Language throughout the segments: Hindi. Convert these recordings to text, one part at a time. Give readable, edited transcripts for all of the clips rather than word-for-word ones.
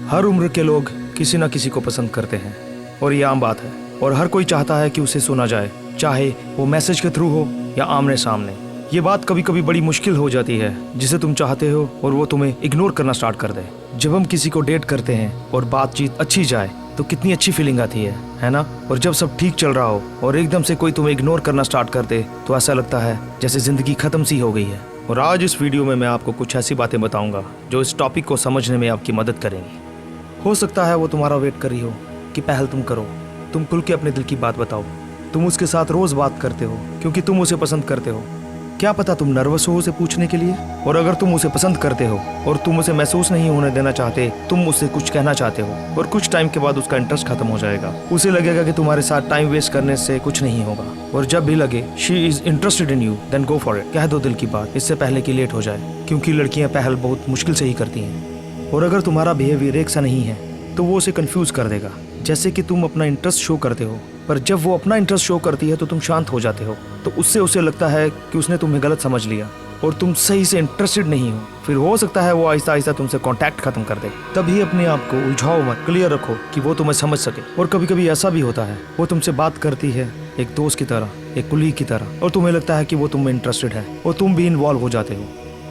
हर उम्र के लोग किसी न किसी को पसंद करते हैं और ये आम बात है और हर कोई चाहता है कि उसे सुना जाए, चाहे वो मैसेज के थ्रू हो या आमने सामने। ये बात कभी कभी बड़ी मुश्किल हो जाती है जिसे तुम चाहते हो और वो तुम्हें इग्नोर करना स्टार्ट कर दे। जब हम किसी को डेट करते हैं और बातचीत अच्छी जाए तो कितनी अच्छी फीलिंग आती है ना। और जब सब ठीक चल रहा हो और एकदम से कोई तुम्हें इग्नोर करना स्टार्ट कर दे तो ऐसा लगता है जैसे जिंदगी खत्म सी हो गई है। और आज इस वीडियो में मैं आपको कुछ ऐसी बातें बताऊंगा जो इस टॉपिक को समझने में आपकी मदद करेंगी। हो सकता है वो तुम्हारा वेट कर रही हो कि पहल तुम करो, तुम खुल के अपने दिल की बात बताओ। तुम उसके साथ रोज बात करते हो क्योंकि तुम उसे पसंद करते हो। क्या पता तुम नर्वस हो उसे पूछने के लिए। और अगर तुम उसे पसंद करते हो और तुम उसे महसूस नहीं होने देना चाहते, तुम उससे कुछ कहना चाहते हो और कुछ टाइम के बाद उसका इंटरेस्ट खत्म हो जाएगा। उसे लगेगा कि तुम्हारे साथ टाइम वेस्ट करने से कुछ नहीं होगा। और जब भी लगे she is interested in you then go for it. कह दो दिल की बात इससे पहले कि लेट हो जाए, क्योंकि लड़कियां पहल बहुत मुश्किल से ही करती हैं। और अगर तुम्हारा बिहेवियर एक सा नहीं है तो वो उसे कंफ्यूज कर देगा। जैसे कि तुम अपना इंटरेस्ट शो करते हो, पर जब वो अपना इंटरेस्ट शो करती है तो तुम शांत हो जाते हो। तो उससे उसे लगता है कि उसने तुम्हें गलत समझ लिया और तुम सही से इंटरेस्टेड नहीं हो। फिर हो सकता है वो आहिस्ता आहिस्ता तुमसे कांटेक्ट खत्म कर दे। तभी अपने आप को उलझाओ मत, क्लियर रखो कि वो तुम्हें समझ सके। और कभी कभी ऐसा भी होता है वो तुमसे बात करती है एक दोस्त की तरह, एक कुलीग की तरह, और तुम्हें लगता है कि वो तुम्हें इंटरेस्टेड है और तुम भी इन्वॉल्व हो जाते हो।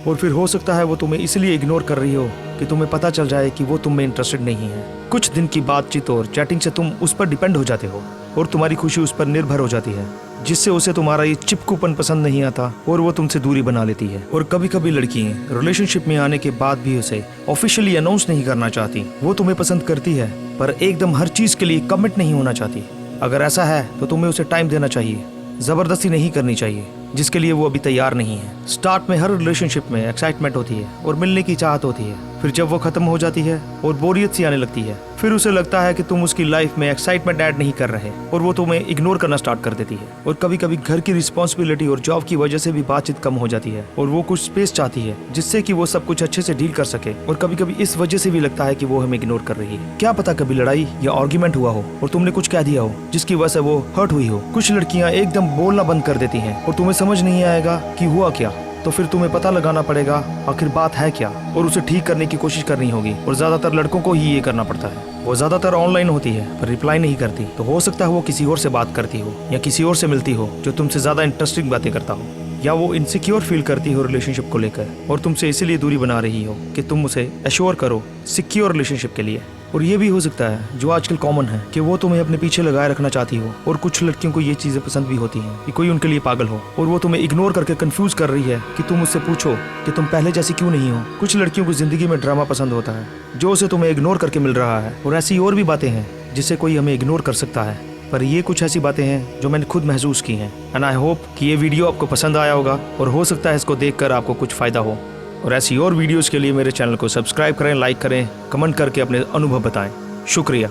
और फिर हो सकता है वो तुम्हें इसलिए इग्नोर कर रही हो कि तुम्हें पता चल जाए कि वो तुम में इंटरेस्टेड नहीं है। कुछ दिन की बातचीत और चैटिंग से तुम उस पर डिपेंड हो जाते हो और तुम्हारी खुशी उस पर निर्भर हो जाती है, जिससे उसे तुम्हारा ये चिपकूपन पसंद नहीं आता और वो तुमसे दूरी बना लेती है। और कभी कभी लड़कियां रिलेशनशिप में आने के बाद भी उसे ऑफिशियली अनाउंस नहीं करना चाहती। वो तुम्हें पसंद करती है पर एकदम हर चीज के लिए कमिट नहीं होना चाहती। अगर ऐसा है तो तुम्हें उसे टाइम देना चाहिए, जबरदस्ती नहीं करनी चाहिए जिसके लिए वो अभी तैयार नहीं है। स्टार्ट में हर रिलेशनशिप में एक्साइटमेंट होती है और मिलने की चाहत होती है। फिर जब वो खत्म हो जाती है और बोरियत सी आने लगती है, फिर उसे लगता है कि तुम उसकी लाइफ में एक्साइटमेंट ऐड नहीं कर रहे और वो तुम्हें इग्नोर करना स्टार्ट कर देती है। और कभी कभी घर की रिस्पॉन्सिबिलिटी और जॉब की वजह से भी बातचीत कम हो जाती है और वो कुछ स्पेस चाहती है जिससे कि वो सब कुछ अच्छे से डील कर सके। और कभी कभी इस वजह से भी लगता है कि वो हमें इग्नोर कर रही है। क्या पता कभी लड़ाई या आर्ग्यूमेंट हुआ हो और तुमने कुछ कह दिया हो जिसकी वजह से वो हर्ट हुई हो। कुछ लड़कियां एकदम बोलना बंद कर देती हैं और तुम्हें समझ नहीं आएगा कि हुआ क्या। तो फिर तुम्हें पता लगाना पड़ेगा आखिर बात है क्या और उसे ठीक करने की कोशिश करनी होगी। और ज्यादातर लड़कों को ही ये करना पड़ता है। वो ज्यादातर ऑनलाइन होती है पर रिप्लाई नहीं करती। तो हो सकता है वो किसी और से बात करती हो या किसी और से मिलती हो जो तुमसे ज्यादा इंटरेस्टिंग बातें करता हो, या वो इनसिक्योर फील करती हो रिलेशनशिप को लेकर और तुमसे इसीलिए दूरी बना रही हो कि तुम उसे एश्योर करो सिक्योर रिलेशनशिप के लिए। और ये भी हो सकता है जो आजकल कॉमन है कि वो तुम्हें अपने पीछे लगाए रखना चाहती हो। और कुछ लड़कियों को ये चीजें पसंद भी होती हैं कि कोई उनके लिए पागल हो और वो तुम्हें इग्नोर करके कंफ्यूज कर रही है कि तुम उससे पूछो कि तुम पहले जैसी क्यों नहीं हो। कुछ लड़कियों को जिंदगी में ड्रामा पसंद होता है जो उसे तुम्हें इग्नोर करके मिल रहा है। और ऐसी और भी बातें हैं जिससे कोई हमें इग्नोर कर सकता है, पर ये कुछ ऐसी बातें हैं जो मैंने खुद महसूस की हैं। एंड आई होप कि ये वीडियो आपको पसंद आया होगा और हो सकता है इसको देखकर आपको कुछ फायदा हो। और ऐसी और वीडियोस के लिए मेरे चैनल को सब्सक्राइब करें, लाइक करें, कमेंट करके अपने अनुभव बताएं। शुक्रिया।